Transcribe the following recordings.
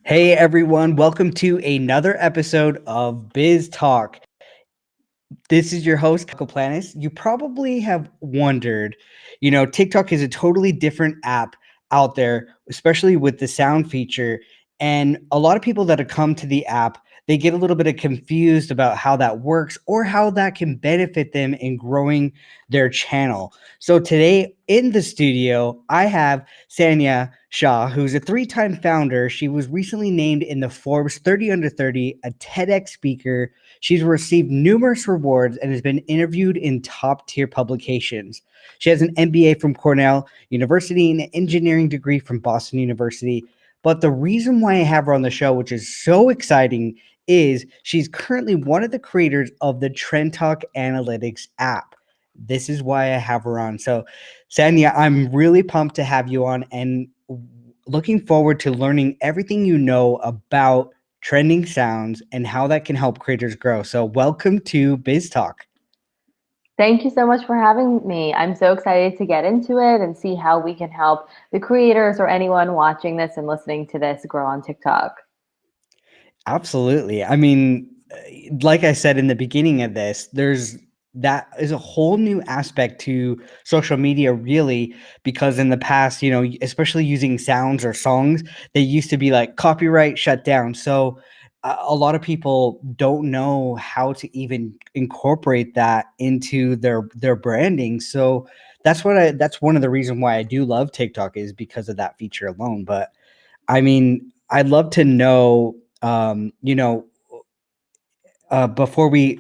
Hey everyone, welcome to another episode of Biz Talk. This is your host, Kako Planis. You probably have wondered, TikTok is a totally different app out there, especially with the sound feature. And a lot of people that have come to the app, they get a little bit of confused about how that works or how that can benefit them in growing their channel. So today in the studio, I have Saniya Shah, who's a three-time founder. She was recently named in the Forbes 30 Under 30, a TEDx speaker. She's received numerous rewards and has been interviewed in top-tier publications. She has an MBA from Cornell University and an engineering degree from Boston University. But the reason why I have her on the show, which is so exciting, is she's currently one of the creators of the TrendTok Analytics app. This is why I have her on. So, Sanya, I'm really pumped to have you on and looking forward to learning everything you know about trending sounds and how that can help creators grow. So welcome to Biz Talk. Thank you so much for having me. I'm so excited to get into it and see how we can help the creators or anyone watching this and listening to this grow on TikTok. Absolutely. I mean, like I said in the beginning of this, that is a whole new aspect to social media, really, because in the past, especially using sounds or songs, they used to be like copyright shut down. So a lot of people don't know how to even incorporate that into their branding. So that's one of the reasons why I do love TikTok is because of that feature alone. But I mean, I'd love to know, um, you know, before we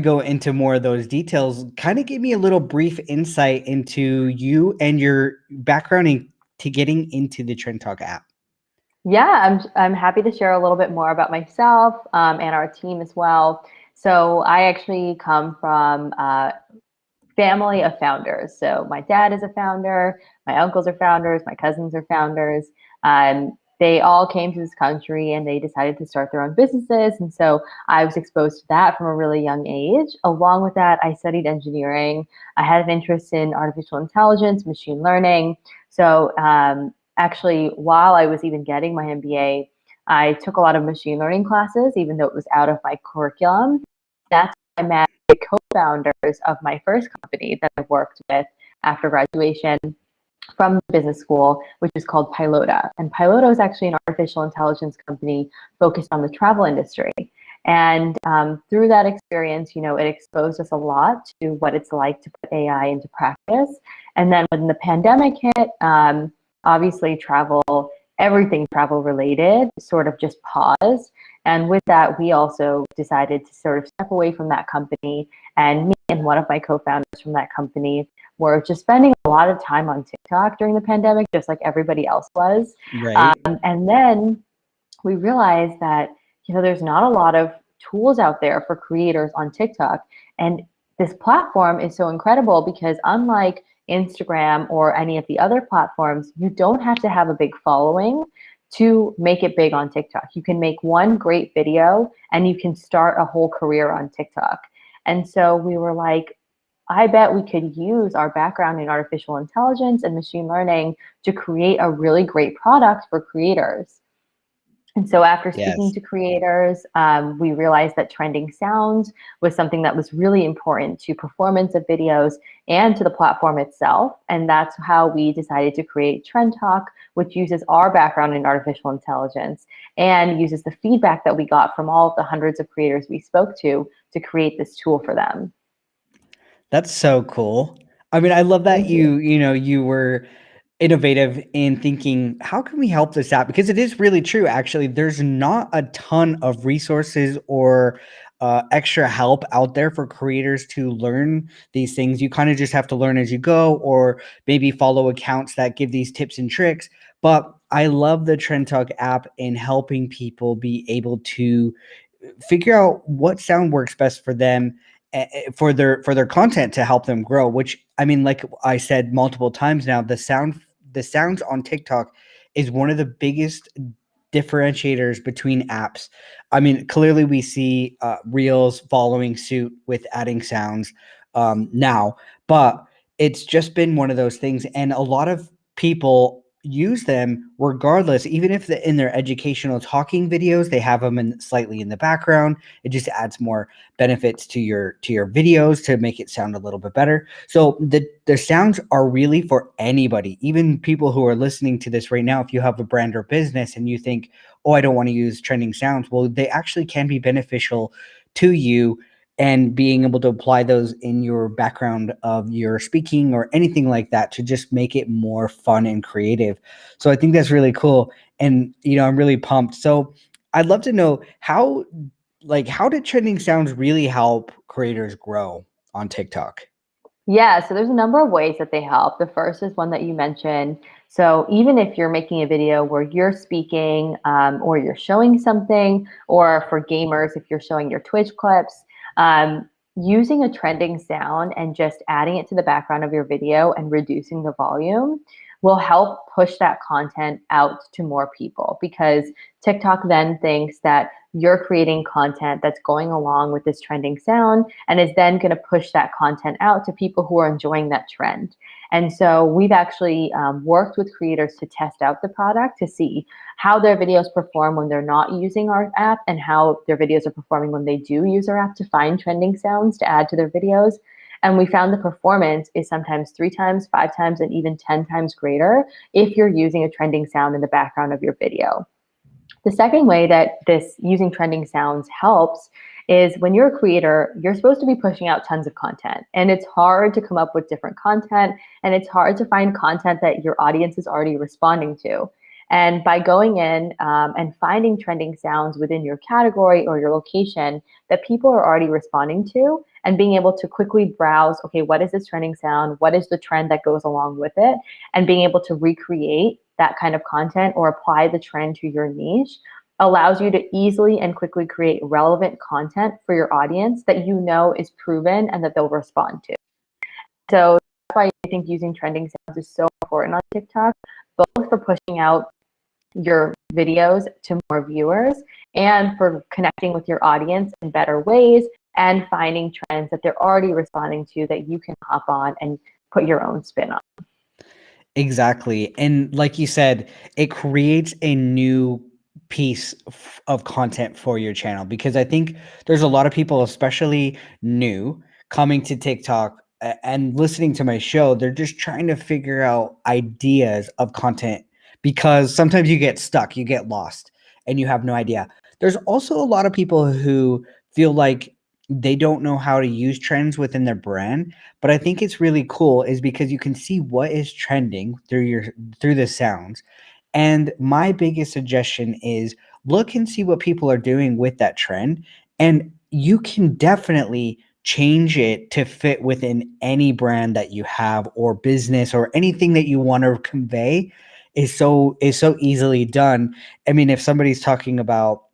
go into more of those details, kind of give me a little brief insight into you and your background to getting into the Trend Talk app. Yeah, I'm happy to share a little bit more about myself and our team as well. So I actually come from a family of founders. So my dad is a founder, my uncles are founders, my cousins are founders. They all came to this country and they decided to start their own businesses. And so I was exposed to that from a really young age. Along with that, I studied engineering. I had an interest in artificial intelligence, machine learning. So actually, while I was even getting my MBA, I took a lot of machine learning classes, even though it was out of my curriculum. That's how I met the co-founders of my first company that I worked with after graduation from business school, which is called Pilota. And Pilota is actually an artificial intelligence company focused on the travel industry. And through that experience, it exposed us a lot to what it's like to put AI into practice. And then when the pandemic hit, obviously everything travel related sort of just paused. And with that, we also decided to sort of step away from that company. And me and one of my co-founders from that company were just spending a lot of time on TikTok during the pandemic, just like everybody else was. Right. And then we realized that, there's not a lot of tools out there for creators on TikTok. And this platform is so incredible because unlike Instagram or any of the other platforms, you don't have to have a big following to make it big on TikTok. You can make one great video and you can start a whole career on TikTok. And so we were like, I bet we could use our background in artificial intelligence and machine learning to create a really great product for creators. And so after speaking Yes. to creators, we realized that trending sounds was something that was really important to performance of videos and to the platform itself. And that's how we decided to create TrendTok, which uses our background in artificial intelligence and uses the feedback that we got from all of the hundreds of creators we spoke to create this tool for them. That's so cool. I mean, I love that Thank you. you were innovative in thinking, how can we help this out? Because it is really true, actually. There's not a ton of resources or extra help out there for creators to learn these things. You kind of just have to learn as you go, or maybe follow accounts that give these tips and tricks. But I love the TrendTalk app in helping people be able to figure out what sound works best for them, for their content, to help them grow. Which, I mean, like I said multiple times now, the sounds on TikTok is one of the biggest differentiators between apps. I mean, clearly we see Reels following suit with adding sounds now, but it's just been one of those things, and a lot of people use them regardless, even if in their educational talking videos they have them slightly in the background. It just adds more benefits to your videos to make it sound a little bit better. So the sounds are really for anybody, even people who are listening to this right now. If you have a brand or business and you think, oh, I don't want to use trending sounds, well, they actually can be beneficial to you, and being able to apply those in your background of your speaking or anything like that to just make it more fun and creative. So I think that's really cool. And, I'm really pumped. So I'd love to know how did trending sounds really help creators grow on TikTok? Yeah, so there's a number of ways that they help. The first is one that you mentioned. So even if you're making a video where you're speaking or you're showing something, or for gamers, if you're showing your Twitch clips, using a trending sound and just adding it to the background of your video and reducing the volume will help push that content out to more people, because TikTok then thinks that you're creating content that's going along with this trending sound and is then going to push that content out to people who are enjoying that trend. And so we've actually worked with creators to test out the product to see how their videos perform when they're not using our app, and how their videos are performing when they do use our app to find trending sounds to add to their videos. And we found the performance is sometimes 3 times, 5 times, and even 10 times greater if you're using a trending sound in the background of your video. The second way that this using trending sounds helps is when you're a creator, you're supposed to be pushing out tons of content, and it's hard to come up with different content, and it's hard to find content that your audience is already responding to. And by going in and finding trending sounds within your category or your location that people are already responding to, and being able to quickly browse, okay, what is this trending sound? What is the trend that goes along with it? And being able to recreate that kind of content or apply the trend to your niche allows you to easily and quickly create relevant content for your audience that you know is proven and that they'll respond to. So that's why I think using trending sounds is so important on TikTok, both for pushing out your videos to more viewers and for connecting with your audience in better ways and finding trends that they're already responding to that you can hop on and put your own spin on. Exactly. And like you said, it creates a new piece of content for your channel, because I think there's a lot of people, especially new, coming to TikTok and listening to my show. They're just trying to figure out ideas of content, because sometimes you get stuck, you get lost, and you have no idea. There's also a lot of people who feel like they don't know how to use trends within their brand. But I think it's really cool is because you can see what is trending through the sounds. And my biggest suggestion is look and see what people are doing with that trend. And you can definitely change it to fit within any brand that you have or business or anything that you want to convey. Is so easily done. I mean, if somebody's talking about,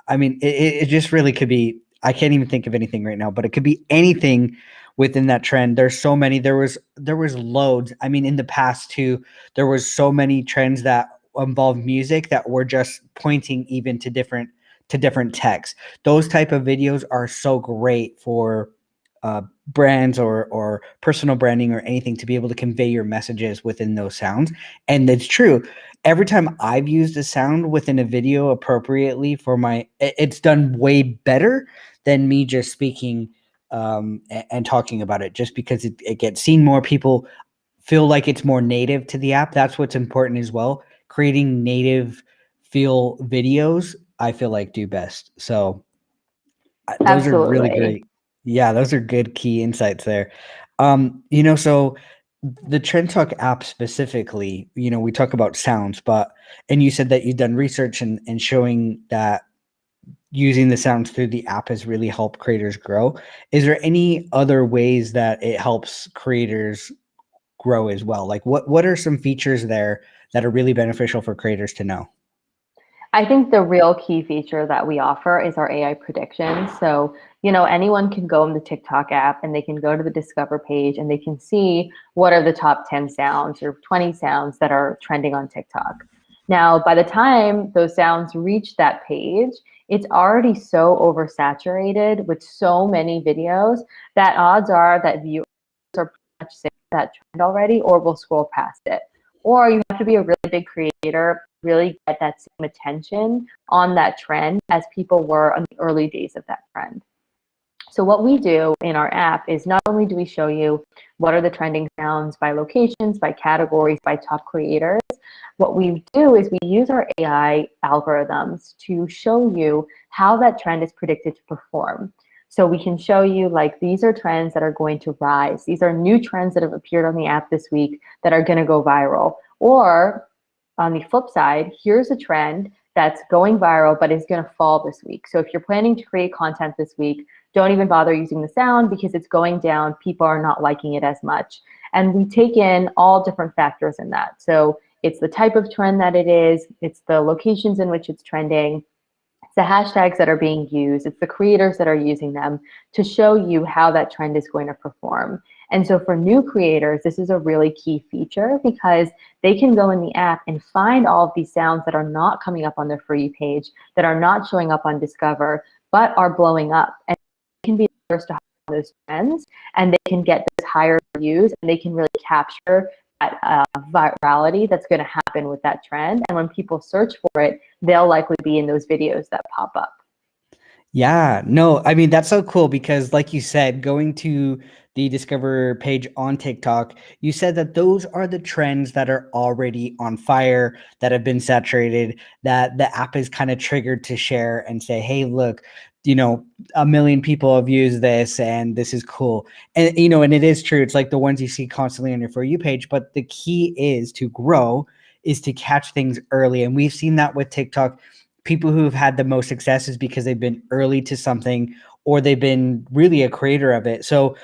I mean, it just really could be, I can't even think of anything right now, but it could be anything within that trend. There's so many. There was loads. I mean, in the past too, there was so many trends that involve music that were just pointing even to different texts. Those type of videos are so great for brands or personal branding or anything, to be able to convey your messages within those sounds. And it's true. Every time I've used a sound within a video appropriately for it's done way better than me just speaking and talking about it, just because it gets seen more. People feel like it's more native to the app. That's what's important as well. Creating native feel videos, I feel like, do best. So those are really Absolutely. great. Yeah, those are good key insights there. So the TrendTok app specifically, we talk about sounds, and you said that you've done research and showing that using the sounds through the app has really helped creators grow. Is there any other ways that it helps creators grow as well? Like what are some features there that are really beneficial for creators to know? I think the real key feature that we offer is our AI predictions. So, anyone can go in the TikTok app and they can go to the Discover page and they can see what are the top 10 sounds or 20 sounds that are trending on TikTok. Now, by the time those sounds reach that page, it's already so oversaturated with so many videos that odds are that viewers are pretty much sick of that trend already or will scroll past it. or you have to be a really big creator, really get that same attention on that trend as people were on the early days of that trend. So what we do in our app is not only do we show you what are the trending sounds by locations, by categories, by top creators, what we do is we use our AI algorithms to show you how that trend is predicted to perform. So we can show you like these are trends that are going to rise. These are new trends that have appeared on the app this week that are going to go viral. Or on the flip side, here's a trend that's going viral but is going to fall this week. So if you're planning to create content this week, don't even bother using the sound because it's going down. People are not liking it as much. And we take in all different factors in that. So it's the type of trend that it is, it's the locations in which it's trending, it's the hashtags that are being used, it's the creators that are using them to show you how that trend is going to perform. And so for new creators, this is a really key feature because they can go in the app and find all of these sounds that are not coming up on their For You page, that are not showing up on Discover, but are blowing up. And they can be the first to those trends, and they can get those higher views, and they can really capture that virality that's going to happen with that trend. And when people search for it, they'll likely be in those videos that pop up. Yeah, no, I mean, that's so cool because, like you said, going to the Discover page on TikTok, you said that those are the trends that are already on fire, that have been saturated, that the app is kind of triggered to share and say, hey, look, you know, 1 million people have used this and this is cool. And, you know, and it is true. It's like the ones you see constantly on your For You page. But the key is to grow, is to catch things early. And we've seen that with TikTok. People who have had the most success is because they've been early to something or they've been really a creator of it. So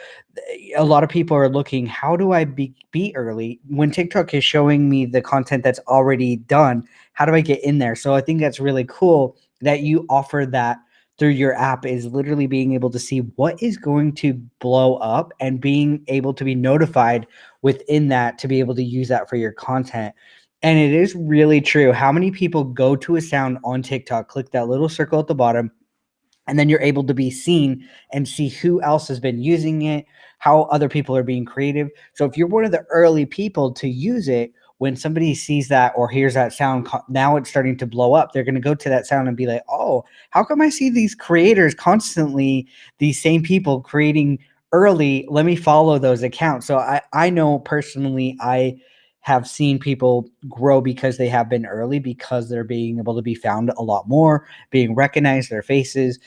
a lot of people are looking, how do I be early when TikTok is showing me the content that's already done? How do I get in there? So I think that's really cool that you offer that through your app, is literally being able to see what is going to blow up and being able to be notified within that to be able to use that for your content. And it is really true. How many people go to a sound on TikTok, click that little circle at the bottom, and then you're able to be seen and see who else has been using it, how other people are being creative. So if you're one of the early people to use it, when somebody sees that or hears that sound, now it's starting to blow up, they're going to go to that sound and be like, oh, how come I see these creators constantly, these same people creating early? Let me follow those accounts. So I know personally, I have seen people grow because they have been early, because they're being able to be found a lot more, being recognized, their faces.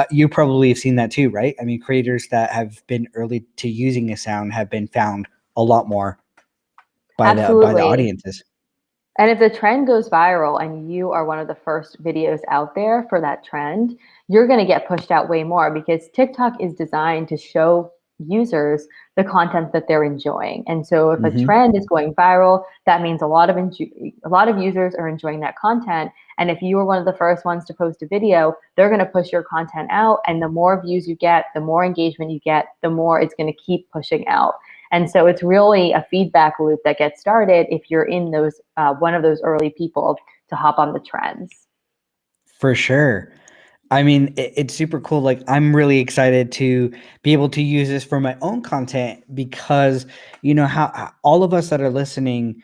You probably have seen that too, right? I mean, creators that have been early to using a sound have been found a lot more by the Absolutely. audiences. And if the trend goes viral and you are one of the first videos out there for that trend, you're going to get pushed out way more because TikTok is designed to show users the content that they're enjoying. And so if a Mm-hmm. trend is going viral, that means a lot of users are enjoying that content. And if you are one of the first ones to post a video, they're going to push your content out. And the more views you get, the more engagement you get, the more it's going to keep pushing out. And so it's really a feedback loop that gets started if you're in those one of those early people to hop on the trends. For sure. I mean, it's super cool. Like, I'm really excited to be able to use this for my own content because, you know, how all of us that are listening,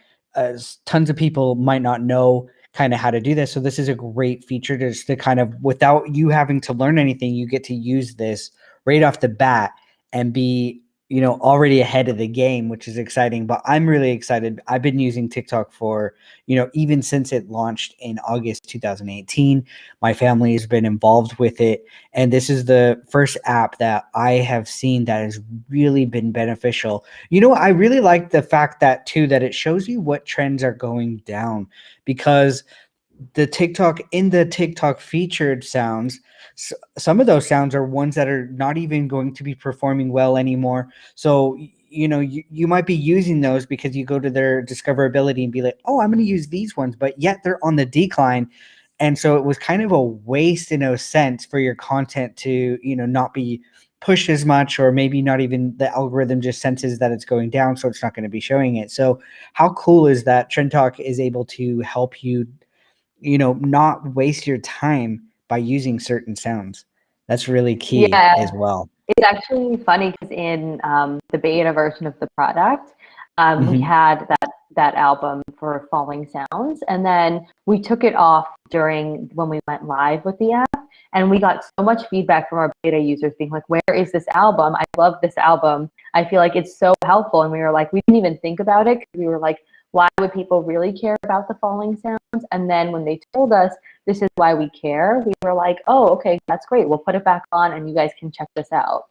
tons of people might not know kind of how to do this. So this is a great feature just to kind of, without you having to learn anything, you get to use this right off the bat and be, you know, already ahead of the game, which is exciting. But I'm really excited. I've been using TikTok for, you know, even since it launched in August 2018. My family has been involved with it. And this is the first app that I have seen that has really been beneficial. You know, I really like the fact that too, that it shows you what trends are going down, because the TikTok featured sounds, some of those sounds are ones that are not even going to be performing well anymore. So, you know, you might be using those because you go to their discoverability and be like, oh, I'm going to use these ones, but yet they're on the decline. And so it was kind of a waste in a sense for your content to, you know, not be pushed as much, or maybe not even the algorithm just senses that it's going down, so it's not going to be showing it. So how cool is that TrendTok is able to help you, you know, not waste your time by using certain sounds? That's really key Yeah, as well. it's actually funny because in the beta version of the product, We Mhm. had that album for Falling Sounds, and then we took it off during when we went live with the app, and we got so much feedback from our beta users being like, "Where is this album? I love this album. I feel like it's so helpful." And we were like, we didn't even think about it because we were like, why would people really care about the Falling Sounds? And then when they told us this is why we care, we were like, oh, okay, that's great. We'll put it back on, and you guys can check this out.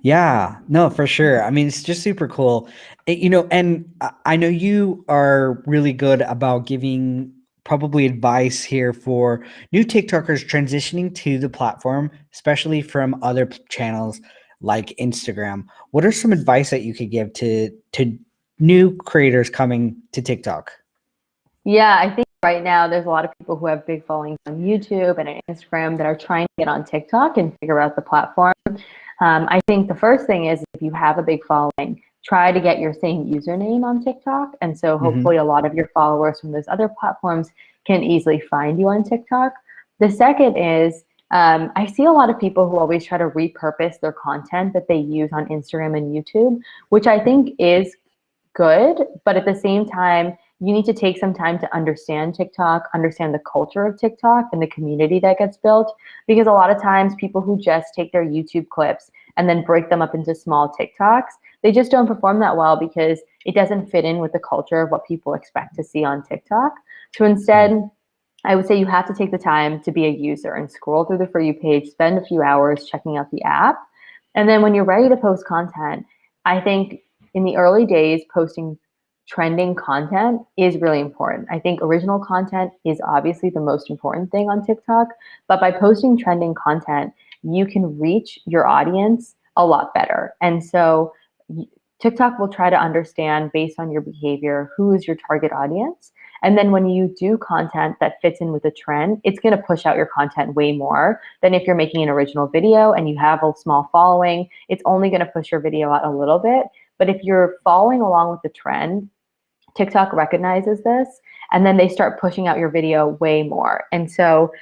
Yeah, no, for sure. I mean, it's just super cool. And I know you are really good about giving probably advice here for new TikTokers transitioning to the platform, especially from other channels like Instagram. What are some advice that you could give to new creators coming to TikTok? Yeah, I think right now there's a lot of people who have big followings on YouTube and on Instagram that are trying to get on TikTok and figure out the platform. I think the first thing is if you have a big following, try to get your same username on TikTok. And so hopefully Hmm. a lot of your followers from those other platforms can easily find you on TikTok. The second is I see a lot of people who always try to repurpose their content that they use on Instagram and YouTube, which I think is good, but at the same time, you need to take some time to understand TikTok, understand the culture of TikTok and the community that gets built. Because a lot of times, people who just take their YouTube clips and then break them up into small TikToks, they just don't perform that well because it doesn't fit in with the culture of what people expect to see on TikTok. So instead, I would say you have to take the time to be a user and scroll through the For You page, spend a few hours checking out the app. And then when you're ready to post content, I think in the early days, posting trending content is really important. I think original content is obviously the most important thing on TikTok, but by posting trending content, you can reach your audience a lot better. And so TikTok will try to understand based on your behavior who is your target audience. And then when you do content that fits in with a trend, it's going to push out your content way more than if you're making an original video and you have a small following. It's only going to push your video out a little bit. But if you're following along with the trend, TikTok recognizes this and then they start pushing out your video way more. And so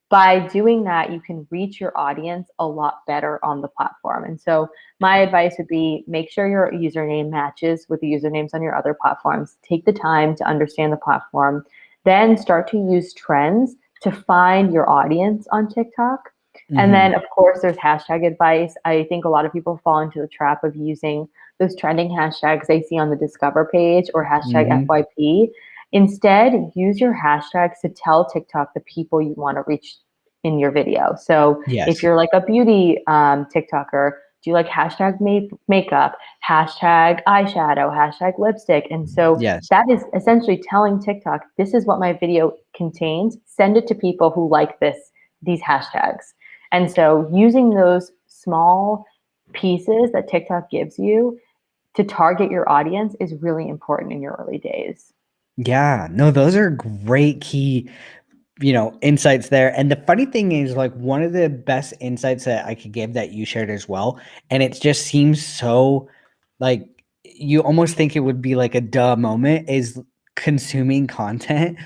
by doing that, you can reach your audience a lot better on the platform. And so my advice would be make sure your username matches with the usernames on your other platforms. Take the time to understand the platform, then start to use trends to find your audience on TikTok. And then, Hmm. of course, there's hashtag advice. I think a lot of people fall into the trap of using those trending hashtags they see on the Discover page or hashtag Hmm. FYP. Instead, use your hashtags to tell TikTok the people you want to reach in your video. So if Yes. you're like a beauty TikToker, do you like hashtag makeup, hashtag eyeshadow, hashtag lipstick? And so Yes. that is essentially telling TikTok, this is what my video contains. Send it to people who like these hashtags. And so using those small pieces that TikTok gives you to target your audience is really important in your early days. Yeah. No, those are great key insights there. And the funny thing is, like, one of the best insights that I could give that you shared as well, and it just seems so like you almost think it would be like a duh moment, is consuming content.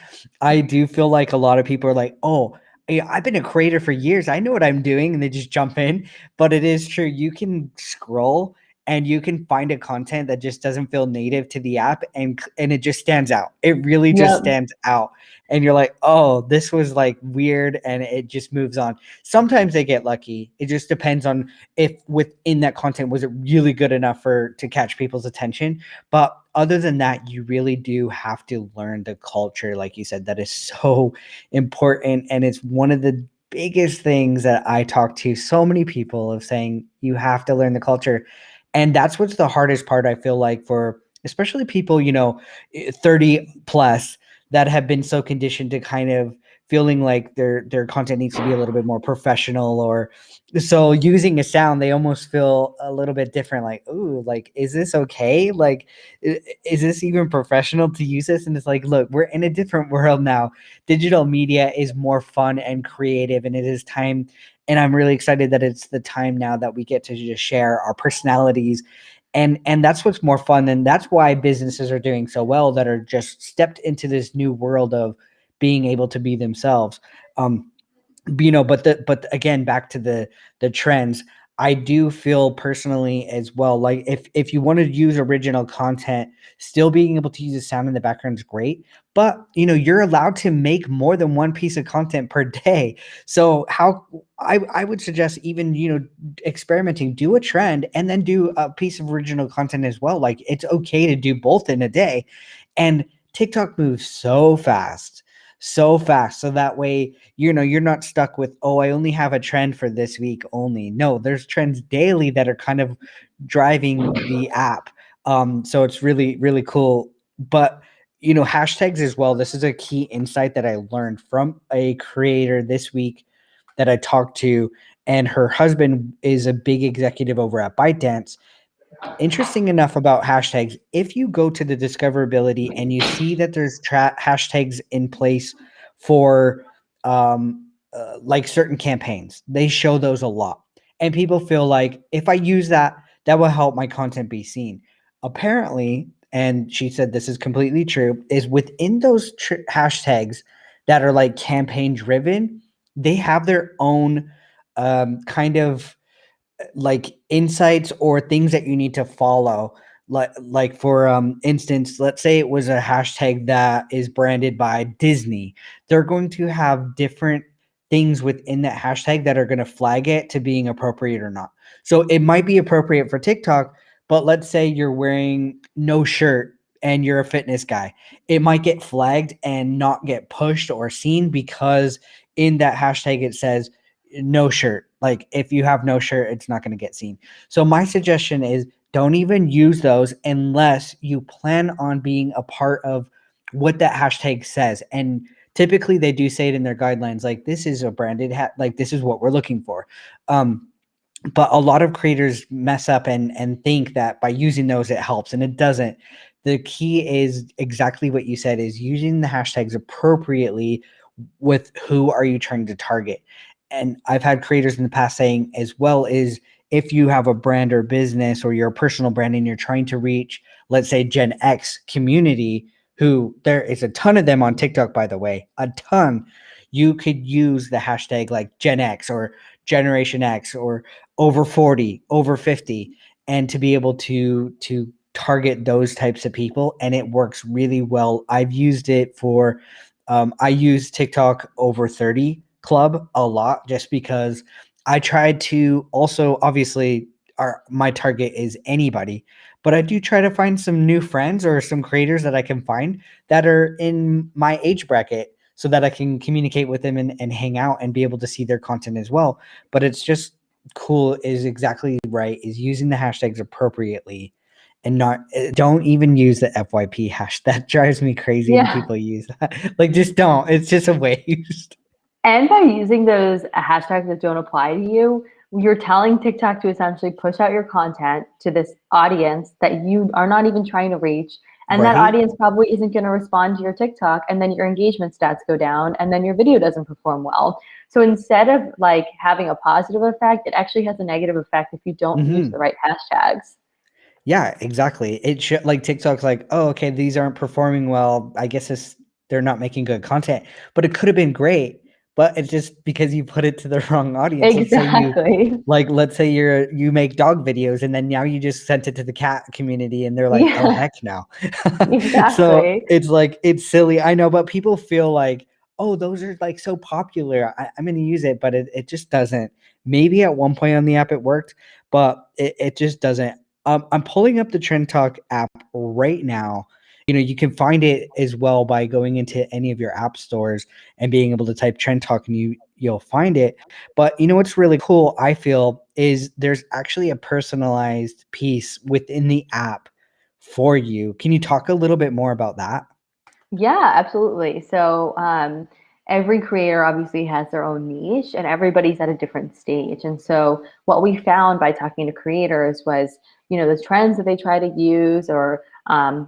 I do feel like a lot of people are like, oh, yeah, I've been a creator for years. I know what I'm doing, and they just jump in. But it is true. You can scroll and you can find a content that just doesn't feel native to the app, and it just stands out. It really just Yep. stands out, and you're like, oh, this was like weird, and it just moves on. Sometimes they get lucky. It just depends on if within that content was it really good enough to catch people's attention. But other than that, you really do have to learn the culture, like you said. That is so important, and it's one of the biggest things that I talk to so many people of saying you have to learn the culture. And that's what's the hardest part, I feel like, for especially people 30 plus, that have been so conditioned to kind of feeling like their content needs to be a little bit more professional, or so using a sound, they almost feel a little bit different, like, ooh, like, is this okay? Like, is this even professional to use this? And it's like, look, we're in a different world now. Digital media is more fun and creative, and it is time. And I'm really excited that it's the time now that we get to just share our personalities, and that's what's more fun, and that's why businesses are doing so well, that are just stepped into this new world of being able to be themselves. But again, back to the trends. I do feel personally as well, like if you want to use original content, still being able to use the sound in the background is great. But you're allowed to make more than one piece of content per day. So how I would suggest even experimenting, do a trend and then do a piece of original content as well. Like it's okay to do both in a day. And TikTok moves so fast. So that way, you're not stuck with, oh, I only have a trend for this week only. No, there's trends daily that are kind of driving the app. So it's really, really cool. But hashtags as well. This is a key insight that I learned from a creator this week that I talked to, and her husband is a big executive over at ByteDance. Interesting enough about hashtags, if you go to the discoverability and you see that there's hashtags in place for like certain campaigns, they show those a lot. And people feel like if I use that, that will help my content be seen. Apparently, and she said this is completely true, is within those hashtags that are like campaign driven, they have their own kind of like insights or things that you need to follow. Like for instance, let's say it was a hashtag that is branded by Disney. They're going to have different things within that hashtag that are going to flag it to being appropriate or not. So it might be appropriate for TikTok, but let's say you're wearing no shirt and you're a fitness guy. It might get flagged and not get pushed or seen because in that hashtag it says no shirt. Like if you have no shirt, it's not going to get seen. So my suggestion is don't even use those unless you plan on being a part of what that hashtag says. And typically they do say it in their guidelines, like this is a branded hat, like this is what we're looking for. But a lot of creators mess up and think that by using those it helps, and it doesn't. The key is exactly what you said, is using the hashtags appropriately with who are you trying to target. And I've had creators in the past saying as well is if you have a brand or business or you're a personal brand and you're trying to reach, let's say, Gen X community, who there is a ton of them on TikTok, by the way, a ton. You could use the hashtag like Gen X or Generation X or over 40, over 50, and to be able to target those types of people. And it works really well. I've used it for I use TikTok over 30 club a lot just because I tried to also, obviously my target is anybody, but I do try to find some new friends or some creators that I can find that are in my age bracket so that I can communicate with them and hang out and be able to see their content as well. But it's just cool, is exactly right, is using the hashtags appropriately and not don't even use the FYP hash. That drives me crazy when Yeah. people use that. Like just don't. It's just a waste. And by using those hashtags that don't apply to you, you're telling TikTok to essentially push out your content to this audience that you are not even trying to reach. And that Right? audience probably isn't going to respond to your TikTok. And then your engagement stats go down and then your video doesn't perform well. So instead of like having a positive effect, it actually has a negative effect if you don't use the Mhm. right hashtags. Yeah, exactly. It should, like TikTok's like, "Oh, okay, these aren't performing well. I guess they're not making good content." But it could have been great, but it's just because you put it to the wrong audience. Let's say Exactly. let's say you make dog videos and then now you just sent it to the cat community and they're like, "Oh, Yeah, heck no." So exactly. it's like it's silly. I know, but people feel like, "Oh, those are like so popular. I'm gonna use it," but it just doesn't. Maybe at one point on the app it worked, but it just doesn't. I'm pulling up the TrendTok app right now. You can find it as well by going into any of your app stores and being able to type TrendTok and you'll find it. But what's really cool, I feel, is there's actually a personalized piece within the app for you. Can you talk a little bit more about that? Yeah, absolutely. So every creator obviously has their own niche and everybody's at a different stage. And so what we found by talking to creators was, the trends that they try to use or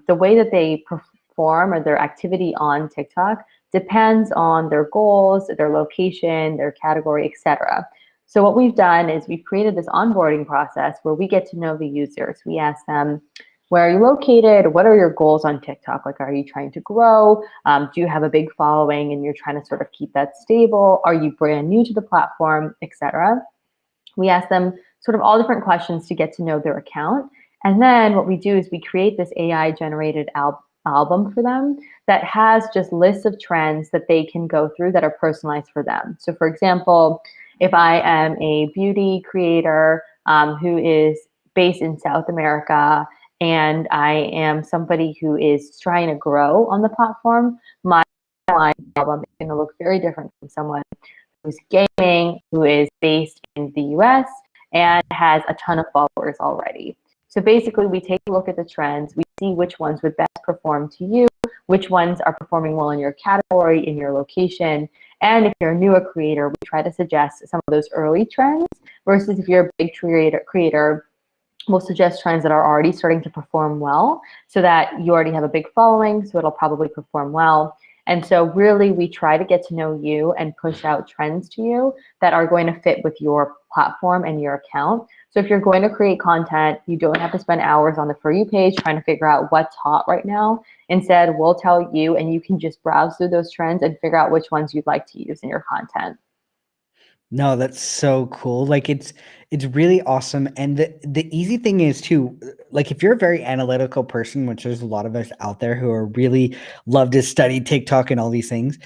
the way that they perform or their activity on TikTok depends on their goals, their location, their category, etc. So what we've done is we've created this onboarding process where we get to know the users. We ask them, where are you located? What are your goals on TikTok? Like, are you trying to grow? Do you have a big following and you're trying to sort of keep that stable? Are you brand new to the platform, etc.? We ask them sort of all different questions to get to know their account. And then what we do is we create this AI generated album for them that has just lists of trends that they can go through that are personalized for them. So, for example, if I am a beauty creator who is based in South America and I am somebody who is trying to grow on the platform, my album is going to look very different from someone who's gaming, who is based in the US and has a ton of followers already. So basically, we take a look at the trends, we see which ones would best perform to you, which ones are performing well in your category, in your location. And if you're a newer creator, we try to suggest some of those early trends versus if you're a big creator, we'll suggest trends that are already starting to perform well so that you already have a big following, so it'll probably perform well. And so really we try to get to know you and push out trends to you that are going to fit with your platform and your account. So if you're going to create content, you don't have to spend hours on the For You page trying to figure out what's hot right now. Instead, we'll tell you and you can just browse through those trends and figure out which ones you'd like to use in your content. No, that's so cool. Like it's really awesome. And the easy thing is too, like if you're a very analytical person, which there's a lot of us out there who are really love to study TikTok and all these things,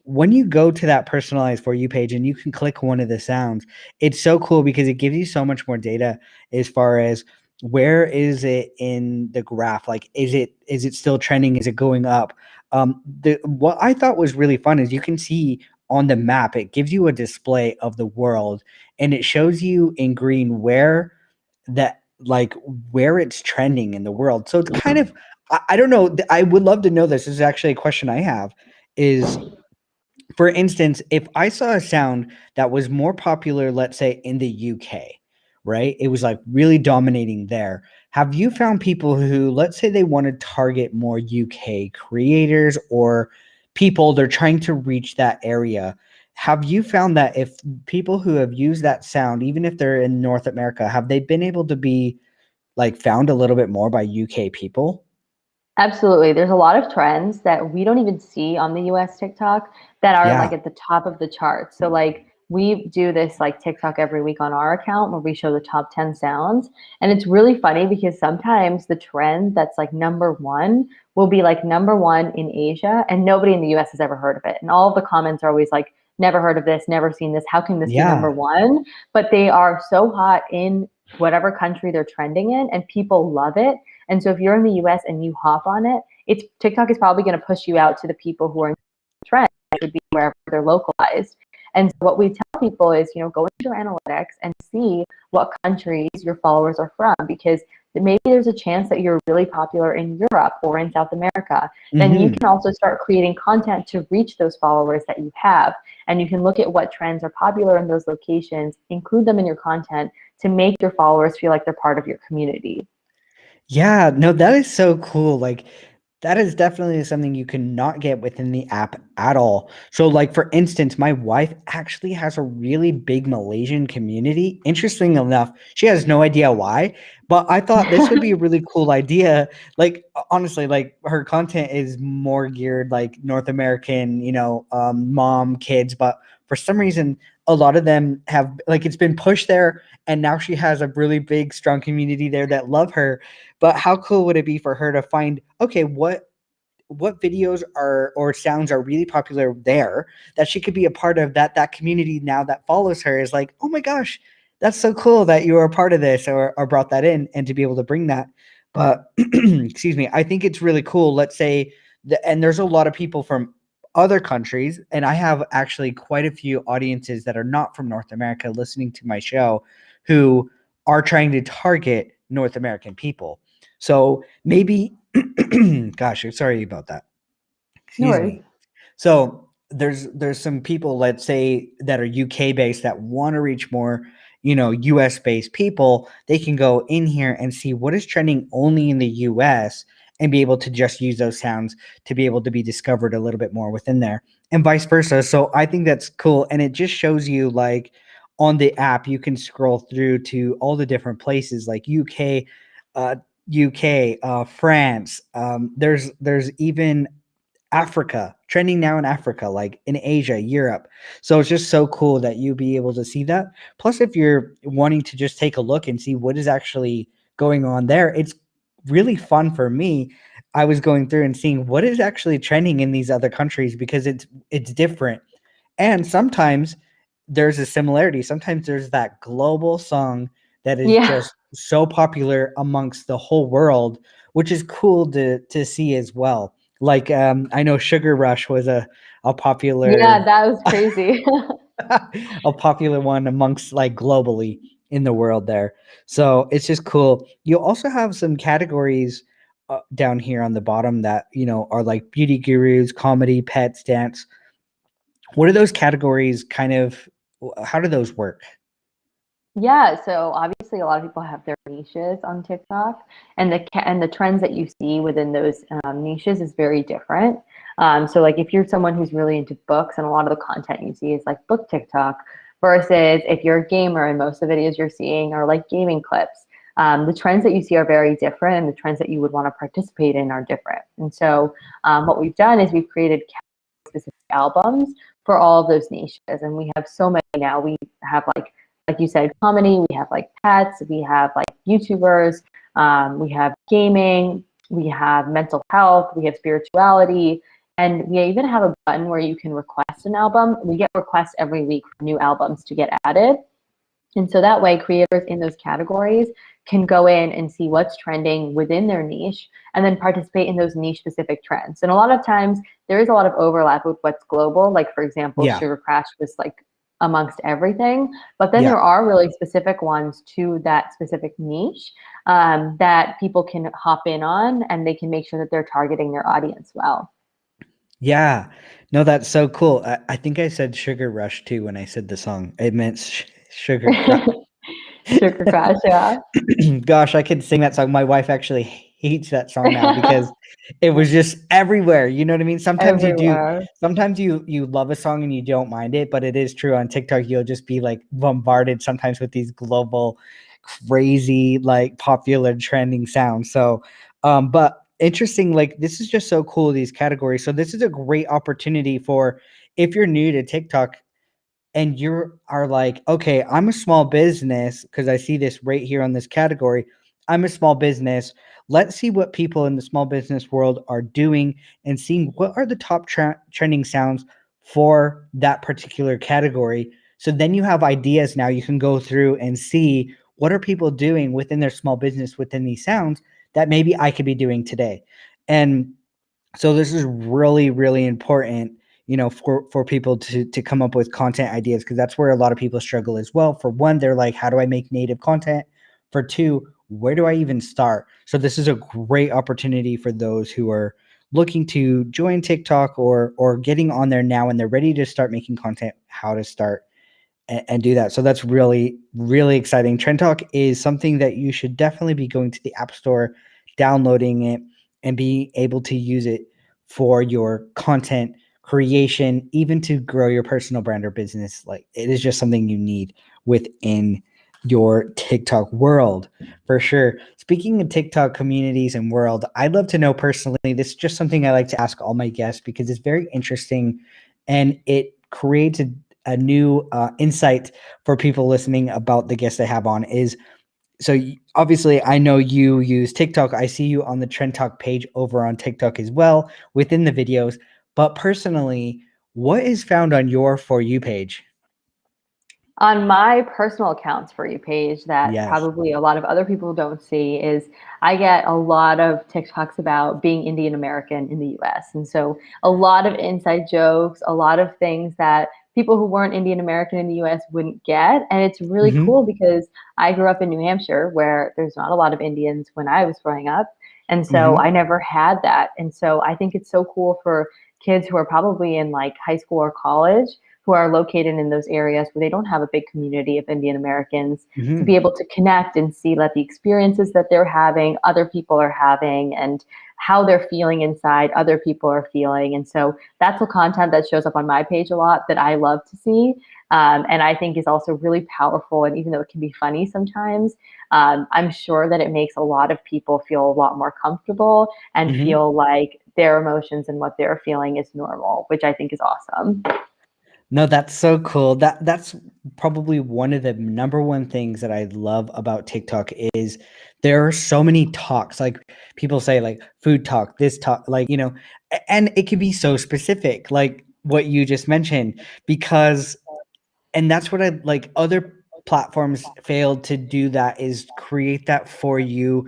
when you go to that personalized For You page and you can click one of the sounds, it's so cool because it gives you so much more data as far as where is it in the graph? Like, is it still trending? Is it going up? The what I thought was really fun is you can see on the map, it gives you a display of the world and it shows you in green where that like where it's trending in the world. So it's kind of I don't know. I would love to know this. This is actually a question I have is for instance, if I saw a sound that was more popular, let's say in the UK, right? It was like really dominating there. Have you found people who, let's say they want to target more UK creators or people they're trying to reach that area? Have you found that if people who have used that sound, even if they're in North America, have they been able to be like found a little bit more by UK people? Absolutely. There's a lot of trends that we don't even see on the US TikTok that are like Yeah. at the top of the chart. So like we do this like TikTok every week on our account where we show the top 10 sounds. And it's really funny because sometimes the trend that's like number one will be like number one in Asia and nobody in the US has ever heard of it. And all of the comments are always like, never heard of this, never seen this. How can this be number Yeah. one? But they are so hot in whatever country they're trending in and people love it. And so if you're in the US and you hop on it, it's TikTok is probably going to push you out to the people who are in trend, which would be wherever they're localized. And so what we tell people is, go into your analytics and see what countries your followers are from, because maybe there's a chance that you're really popular in Europe or in South America. Then you Hmm. can also start creating content to reach those followers that you have. And you can look at what trends are popular in those locations, include them in your content to make your followers feel like they're part of your community. Yeah, no, that is so cool. Like that is definitely something you cannot get within the app at all. So, like for instance, my wife actually has a really big Malaysian community. Interesting enough, she has no idea why, but I thought this would be a really cool idea. Like honestly, like her content is more geared like North American, mom, kids, but for some reason, a lot of them have like it's been pushed there, and now she has a really big, strong community there that love her. But how cool would it be for her to find, okay, what videos are or sounds are really popular there that she could be a part of, that community now that follows her is like, oh my gosh, that's so cool that you are a part of this or brought that in and to be able to bring that. But excuse me, I think it's really cool. Let's say and there's a lot of people from other countries, and I have actually quite a few audiences that are not from North America listening to my show who are trying to target North American people. So maybe, gosh, sorry about that. No Excuse worries. me. So there's some people, let's say, that are UK based that want to reach more, US based people. They can go in here and see what is trending only in the US and be able to just use those sounds to be able to be discovered a little bit more within there and vice versa. So I think that's cool. And it just shows you like on the app, you can scroll through to all the different places like uh, UK, France. There's even Africa trending now in Africa, like in Asia, Europe. So it's just so cool that you be able to see that. Plus, if you're wanting to just take a look and see what is actually going on there, it's really fun for me. I was going through and seeing what is actually trending in these other countries because it's different. And sometimes there's a similarity. Sometimes there's that global song that is Yeah. just so popular amongst the whole world, which is cool to see as well. Like I know Sugar Rush was a Yeah, popular that was crazy. a popular one amongst like globally in the world there. So it's just cool. You also have some categories down here on the bottom that are like beauty gurus, comedy, pets, dance. What are those categories kind of? How do those work? Yeah, so obviously a lot of people have their niches on TikTok, and the trends that you see within those niches is very different. So like if you're someone who's really into books, and a lot of the content you see is like book TikTok, versus if you're a gamer and most of the videos you're seeing are like gaming clips. The trends that you see are very different, and the trends that you would want to participate in are different. And so what we've done is we've created specific albums for all of those niches, and we have so many now. We have like you said, comedy, we have like pets, we have like YouTubers, we have gaming, we have mental health, we have spirituality, and we even have a button where you can request an album. We get requests every week for new albums to get added. And so that way, creators in those categories can go in and see what's trending within their niche and then participate in those niche specific trends. And a lot of times, there is a lot of overlap with what's global. Like, for example, Yeah, Sugar Crash was like amongst everything. But then yeah. there are really specific ones to that specific niche that people can hop in on, and they can make sure that they're targeting their audience well. Yeah. No, that's so cool. I think I said Sugar Rush too when I said the song. It meant Sugar Crush. Sugar Crash, yeah. Gosh, I could sing that song. My wife actually hates that song now because it was just everywhere. You know what I mean? Sometimes you do. Everywhere. Sometimes you love a song and you don't mind it, but it is true on TikTok. You'll just be like bombarded sometimes with these global, crazy, like popular trending sounds. So, but interesting. Like this is just so cool. These categories. So this is a great opportunity for if you're new to TikTok and you are like, okay, I'm a small business because I see this right here on this category. I'm a small business. Let's see what people in the small business world are doing and seeing what are the top trending sounds for that particular category. So then you have ideas now. You can go through and see what are people doing within their small business within these sounds that maybe I could be doing today. And so this is really, really important, for people to come up with content ideas because that's where a lot of people struggle as well. For one, they're like, how do I make native content? For two, where do I even start? So this is a great opportunity for those who are looking to join TikTok or getting on there now and they're ready to start making content, how to start and do that. So that's really, really exciting. TrendTok is something that you should definitely be going to the App Store, downloading it, and be able to use it for your content creation, even to grow your personal brand or business. Like it is just something you need within your TikTok world for sure. Speaking of TikTok communities and world, I'd love to know personally, this is just something I like to ask all my guests because it's very interesting and it creates a new insight for people listening about the guests I have on is so obviously I know you use TikTok. I see you on the TrendTok page over on TikTok as well within the videos. But personally, what is found on your For You page? On my personal accounts For You page that Yes. probably a lot of other people don't see is I get a lot of TikToks about being Indian American in the US. And so a lot of inside jokes, a lot of things that people who weren't Indian American in the US wouldn't get. And it's really Hmm. cool because I grew up in New Hampshire where there's not a lot of Indians when I was growing up. And so Hmm. I never had that. And so I think it's so cool for kids who are probably in like high school or college who are located in those areas where they don't have a big community of Indian Americans to be Hmm. able to connect and see that the experiences that they're having, other people are having, and how they're feeling inside, other people are feeling. And so that's the content that shows up on my page a lot that I love to see. And I think is also really powerful. And even though it can be funny sometimes, I'm sure that it makes a lot of people feel a lot more comfortable and Hmm. feel like their emotions and what they're feeling is normal, which I think is awesome. No, that's so cool. That's probably one of the number one things that I love about TikTok is there are so many talks. Like people say like food talk, this talk, like, and it can be so specific, like what you just mentioned, because and that's what I like other platforms failed to do, that is create that for you,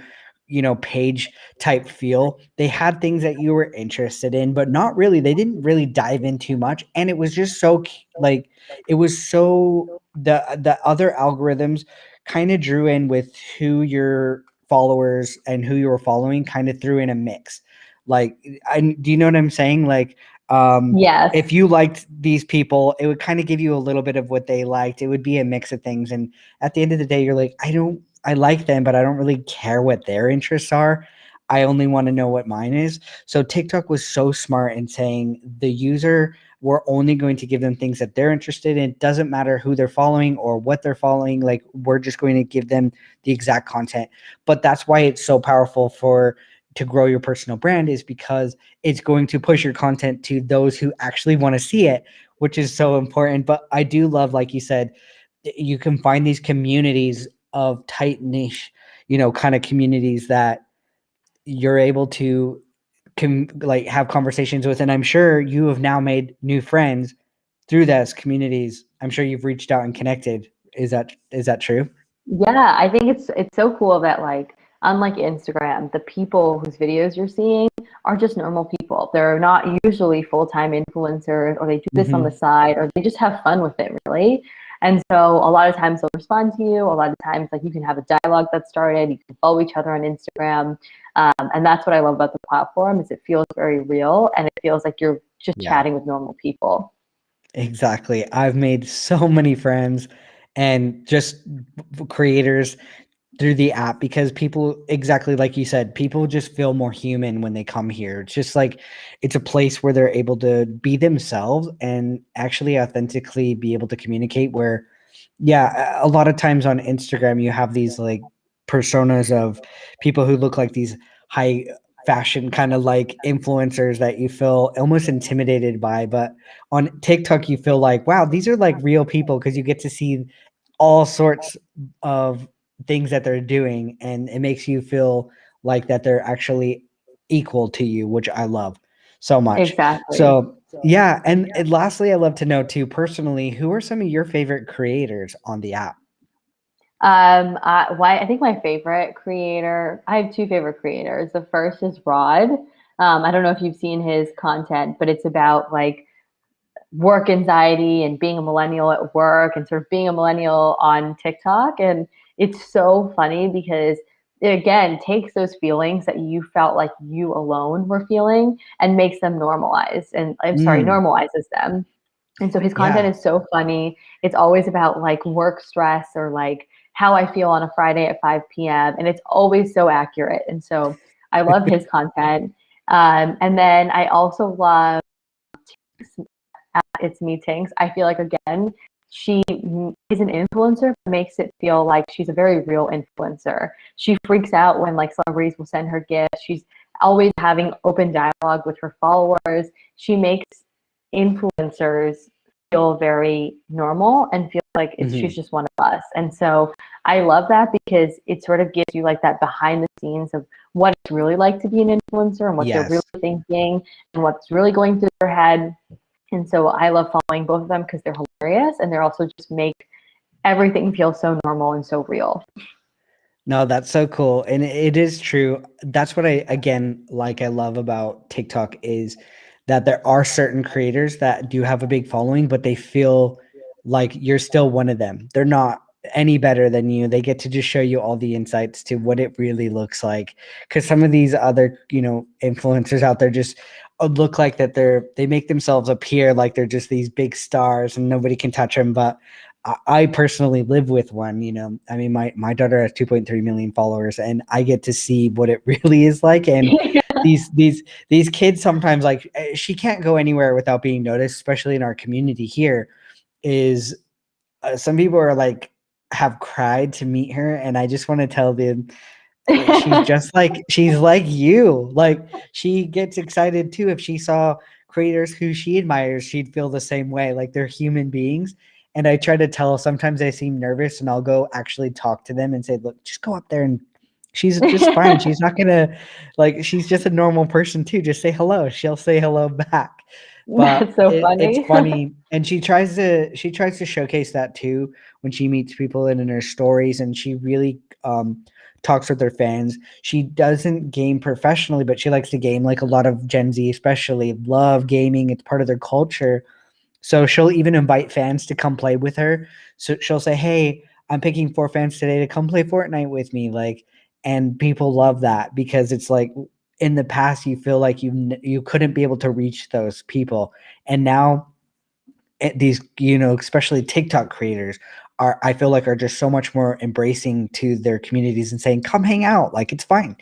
page type feel. They had things that you were interested in, but not really. They didn't really dive in too much, and it was just so like it was so the other algorithms kind of drew in with who your followers and who you were following, kind of threw in a mix. Like, do you know what I'm saying? Like, Yes. if you liked these people, it would kind of give you a little bit of what they liked. It would be a mix of things. And at the end of the day, you're like, I like them, but I don't really care what their interests are. I only want to know what mine is. So TikTok was so smart in saying the user, we're only going to give them things that they're interested in. It doesn't matter who they're following or what they're following. Like, we're just going to give them the exact content. But that's why it's so powerful to grow your personal brand, is because it's going to push your content to those who actually want to see it, which is so important. But I do love, like you said, you can find these communities of tight niche, kind of communities that you're able to like have conversations with. And I'm sure you have now made new friends through those communities. I'm sure you've reached out and connected. Is that true? Yeah, I think it's so cool that like unlike Instagram, the people whose videos you're seeing are just normal people. They're not usually full-time influencers, or they do this on the Hmm. side, or they just have fun with it, really. And so a lot of times they'll respond to you. A lot of times, like you can have a dialogue that started. You can follow each other on Instagram, and that's what I love about the platform is it feels very real and it feels like you're just Yeah. chatting with normal people. Exactly. I've made so many friends and just creators through the app, because people, exactly like you said, people just feel more human when they come here. It's just like it's a place where they're able to be themselves and actually authentically be able to communicate. Where, yeah, a lot of times on Instagram you have these like personas of people who look like these high fashion kind of like influencers that you feel almost intimidated by. But on TikTok you feel like, wow, these are like real people, because you get to see all sorts of things that they're doing, and it makes you feel like that they're actually equal to you, which I love so much. Exactly. So yeah, and lastly, I love to know too, personally, who are some of your favorite creators on the app? I think my favorite creator, I have two favorite creators. The first is Rod. I don't know if you've seen his content, but it's about like work anxiety and being a millennial at work and sort of being a millennial on TikTok. And it's so funny because it again takes those feelings that you felt like you alone were feeling and makes them normalized. And I'm sorry, Mm, normalizes them. And so his content yeah. is so funny. It's always about like work stress or like how I feel on a Friday at 5 p.m. And it's always so accurate. And so I love his content. And then I also love at its meetings. I feel like, again, she is an influencer, but makes it feel like she's a very real influencer. She freaks out when like celebrities will send her gifts. She's always having open dialogue with her followers. She makes influencers feel very normal and feel like she's Mhm. just one of us. And so I love that because it sort of gives you like that behind the scenes of what it's really like to be an influencer and what they're really Yes. thinking and what's really going through their head. And so I love following both of them because they're hilarious and they're also just make everything feel so normal and so real. No, that's so cool. And it is true. That's what I, again, like I love about TikTok is that there are certain creators that do have a big following, but they feel like you're still one of them. They're not any better than you. They get to just show you all the insights to what it really looks like. Because some of these other, influencers out there just look like that they make themselves appear like they're just these big stars and nobody can touch them. But I personally live with one, I mean, my daughter has 2.3 million followers, and I get to see what it really is like. And these kids sometimes, like, she can't go anywhere without being noticed, especially in our community here. Is some people are like have cried to meet her, and I just want to tell them, she's like you. Like she gets excited too if she saw creators who she admires, she'd feel the same way. Like they're human beings. And I try to tell sometimes I seem nervous and I'll go actually talk to them and say, look, just go up there and she's just fine. She's not gonna like she's just a normal person too. Just say hello. She'll say hello back. But That's so it's funny. funny. And she tries to showcase that too when she meets people and in her stories and she really talks with her fans. She doesn't game professionally, but she likes to game like a lot of Gen Z, especially love gaming. It's part of their culture. So she'll even invite fans to come play with her. So she'll say, "Hey, I'm picking 4 fans today to come play Fortnite with me." Like, and people love that because it's like in the past you feel like you couldn't be able to reach those people, and now these especially TikTok creators are I feel like are just so much more embracing to their communities and saying, "Come hang out, like it's fine.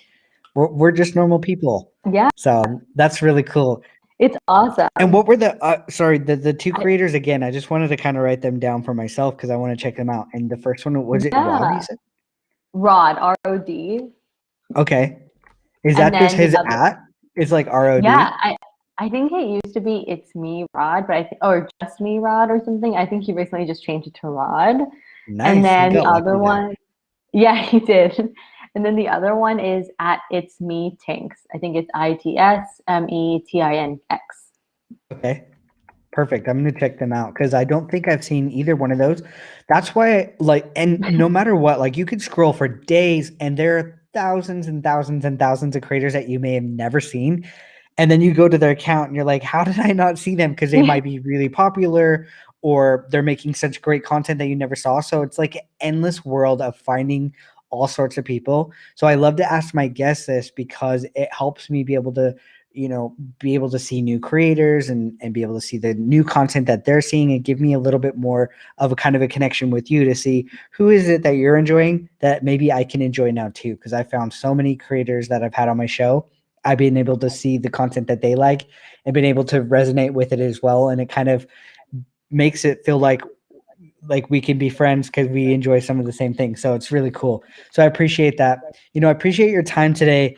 We're just normal people." Yeah, So that's really cool. it's And awesome. what were the 2 creators again? I just wanted to kind of write them down for myself because I want to check them out. And the first one was it Rod, you Yeah, said? Rod, ROD, Okay. Is and that just then the his other. at? It's like Yeah, ROD? I think it used to be It's Me Rod, but I think or Just Me Rod or something. I think he recently just changed it to Rod. And Nice. He then the got other lucky there. one, yeah, he did. And then the other one is at It's Me Tinx. I think it's ITSMETINX. Okay. Perfect. I'm gonna check them out because I don't think I've seen either one of those. That's why, like, and no matter what, like, you could scroll for days, and there are thousands and thousands and thousands of creators that you may have never seen, and then you go to their account and you're like, "How did I not see them?" Because they might be really popular, or they're making such great content that you never saw. So it's like an endless world of finding all sorts of people. So I love to ask my guests this because it helps me be able to be able to see new creators and be able to see the new content that they're seeing and give me a little bit more of a kind of a connection with you to see who is it that you're enjoying that maybe I can enjoy now too, because I found so many creators that I've had on my show. I've been able to see the content that they like and been able to resonate with it as well, and it kind of makes it feel like we can be friends because we enjoy some of the same things. So it's really cool. So I appreciate that. I appreciate your time today,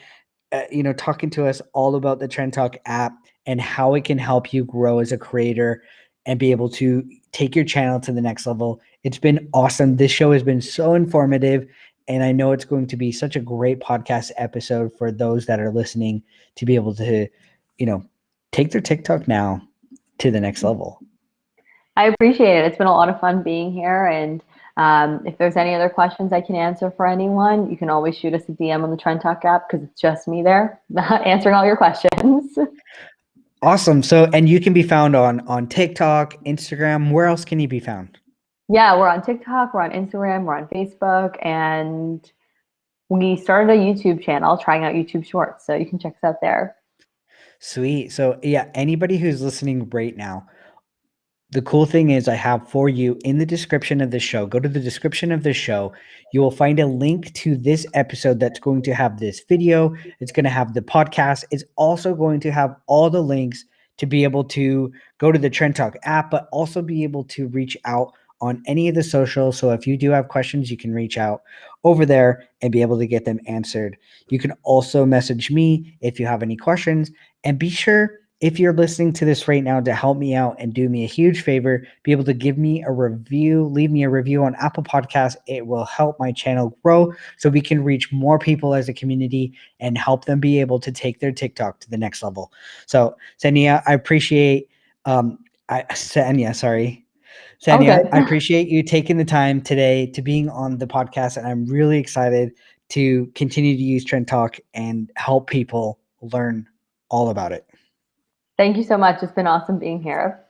talking to us all about the TrendTok app and how it can help you grow as a creator and be able to take your channel to the next level. It's been awesome. This show has been so informative, and I know it's going to be such a great podcast episode for those that are listening to be able to, you know, take their TikTok now to the next level. I appreciate it. It's been a lot of fun being here. And if there's any other questions I can answer for anyone, you can always shoot us a DM on the Trend Talk app because it's just me there answering all your questions. Awesome. So, and you can be found on TikTok, Instagram. Where else can you be found? Yeah, we're on TikTok, we're on Instagram, we're on Facebook, and we started a YouTube channel trying out YouTube Shorts. So you can check us out there. Sweet. So, yeah, anybody who's listening right now, the cool thing is I have for you in the description of the show. Go to the description of the show. You will find a link to this episode that's going to have this video. It's going to have the podcast. It's also going to have all the links to be able to go to the TrendTok app, but also be able to reach out on any of the socials. So if you do have questions, you can reach out over there and be able to get them answered. You can also message me if you have any questions, and be sure, if you're listening to this right now, to help me out and do me a huge favor, be able to give me a review, leave me a review on Apple Podcasts. It will help my channel grow so we can reach more people as a community and help them be able to take their TikTok to the next level. So, Saniya, I appreciate Saniya, sorry. Oh, Saniya, good. I appreciate you taking the time today to being on the podcast, and I'm really excited to continue to use Trend Talk and help people learn all about it. Thank you so much. It's been awesome being here.